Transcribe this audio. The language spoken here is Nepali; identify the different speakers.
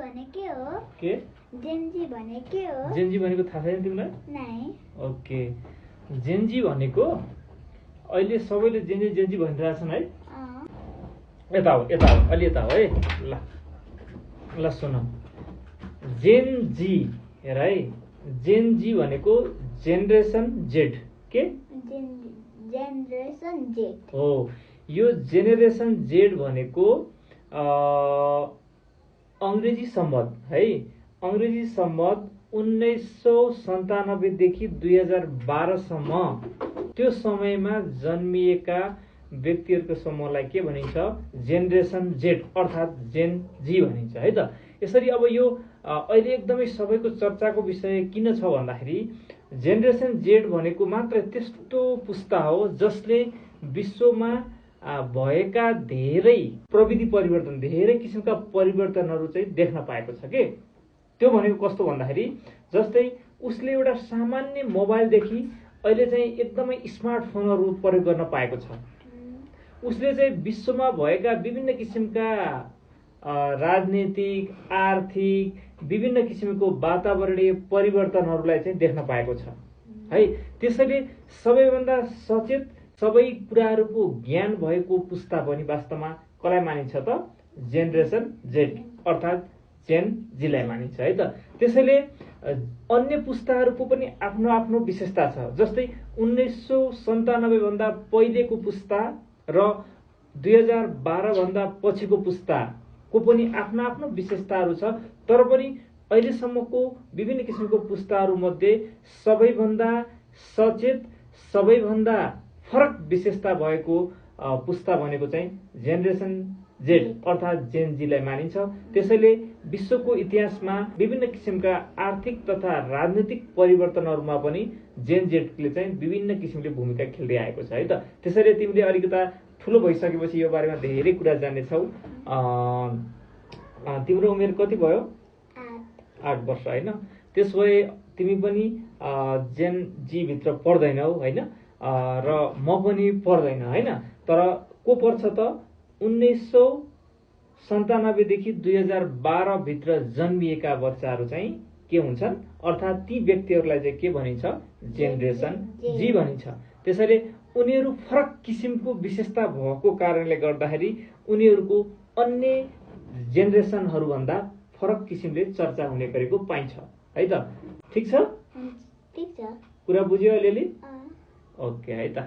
Speaker 1: भने के हो?
Speaker 2: के
Speaker 1: जेनजी भने के हो?
Speaker 2: जेनजी भनेको थाहा छैन तिमीलाई?
Speaker 1: नै।
Speaker 2: ओके, जेनजी भनेको अहिले सबैले जेनजी जेनजी भनिरहेछन् है। यता हो अलि यता हो है। ल ल सुन, जेनजी हेर है, जेनजी भनेको जेनरेसन जेड। के
Speaker 1: जेनरेसन जेड
Speaker 2: हो। यो जेनेरेसन जेड भनेको अङ्ग्रेजी सम्वत है। अङ्ग्रेजी सम्वत 1997 देखि 2012 सम्म त्यो समयमा जन्मिएका व्यक्तिहरूको समूहलाई के भनिन्छ? जेनरेसन जेड अर्थात् जेन जी भनिन्छ है त। यसरी अब यो अहिले एकदमै सबैको चर्चाको विषय किन छ भन्दाखेरि जेनरेसन जेड भनेको मात्र त्यस्तो पुस्ता हो जसले विश्वमा भएका धेरै प्रविधि परिवर्तन, धेरै किसिमका परिवर्तनहरू चाहिँ देख्न पाएको छ के। त्यो भनेको कस्तो भन्दाखेरि जस्तै उसले एउटा सामान्य मोबाइलदेखि अहिले चाहिँ एकदमै स्मार्टफोनहरू प्रयोग गर्न पाएको छ। उसले चाहिँ विश्वमा भएका विभिन्न किसिमका राजनीतिक, आर्थिक, विभिन्न किसिमको वातावरणीय परिवर्तनहरूलाई चाहिँ देख्न पाएको छ है। त्यसैले सबैभन्दा सचेत, सबै कुराहरूको ज्ञान भएको पुस्ता पनि वास्तवमा कसलाई मानिन्छ त? जेनरेसन जेड अर्थात् जेन जीलाई मानिन्छ है त। त्यसैले अन्य पुस्ताहरूको पनि आफ्नो आफ्नो विशेषता छ। जस्तै 1997 भन्दा पहिलेको पुस्ता र 2012 भन्दा पछिको पुस्ताको पनि आफ्नो आफ्नो विशेषताहरू छ। तर पनि अहिलेसम्मको विभिन्न किसिमको पुस्ताहरू मध्ये सबैभन्दा सचेत, सबैभन्दा फरक विशेषता भएको पुस्ता भनेको चाहिँ जेनरेसन जेड अर्थात् जेन जीलाई मानिन्छ। त्यसैले विश्वको इतिहासमा विभिन्न किसिमका आर्थिक तथा राजनीतिक परिवर्तनहरूमा पनि जेन जेडले चाहिँ विभिन्न किसिमले भूमिका खेल्दै आएको छ है त। त्यसैले तिमीले अलिकता ठुलो भइसकेपछि यो बारेमा धेरै कुरा जान्नेछौ। तिम्रो उमेर कति भयो? 8 वर्ष होइन। त्यसो भए तिमी पनि जेन जी भित्र पर्दैनौ होइन, र म पनि पर्दैन होइन। तर को पर्छ त? 1997 देखि 2012 भित्र जन्मिएका बच्चाहरू चाहिँ के हुन्छन्? अर्थात् ती व्यक्तिहरूलाई चाहिँ के भनिन्छ? जेनरेसन जी भनिन्छ। त्यसैले उनीहरू फरक किसिमको विशेषता भएको कारणले गर्दाखेरि उनीहरूको अन्य जेनरेसनहरूभन्दा फरक किसिमले चर्चा हुने गरेको पाइन्छ है त। ठिक छ?
Speaker 1: ठिक छ।
Speaker 2: कुरा बुझ्यो अलिअलि? ओके है त।